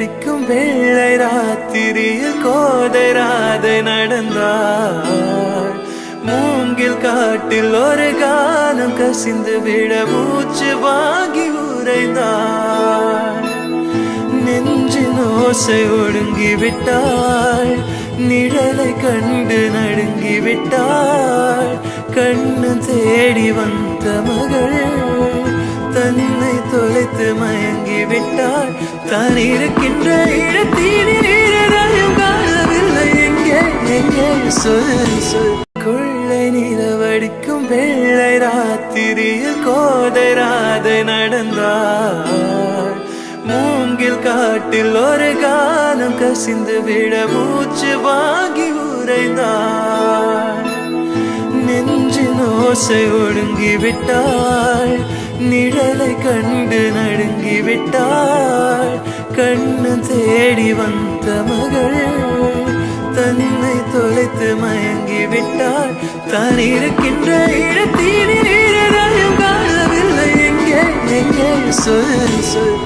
நிலவடிக்கும் வெள்ளை ராத்திரியில் கோதை ராதை நடந்தாள். மூங்கில் காட்டில் ஒரு காலம் கசிந்து விட மூச்சு வாங்கி உறைந்தாள். நெஞ்சின் ஓசை ஒடுங்கி விட்டாள், நிழலை கண்டு நடுங்கி விட்டாள். கண்ணு தேடி வந்த மகள் தன்னை தொலைத்து மயங்கி விட்டாள். தான் இருக்கின்ற இடத்திலும் காணவில்லை, எங்கே எங்கே சொல் சொல். கொள்ளை நிலவடிக்கும் வெள்ளை ராத்திரியில் கோதை ராதை நடந்தாள். மூங்கில் காட்டில் ஒரு காலம் கசிந்து விட மூச்சு வாங்கி உறைந்தாள். நெஞ்சின் ஓசை ஒடுங்கி விட்டாள், நிழலை கண்டு நடுங்கி விட்டாள். கண்ணு தேடி வந்த மகள் தன்னை தொலைத்து மயங்கி விட்டாள். தான் இருக்கின்ற இடத்திலும் காணவில்லை, எங்கே எங்கே சொல் சொல்.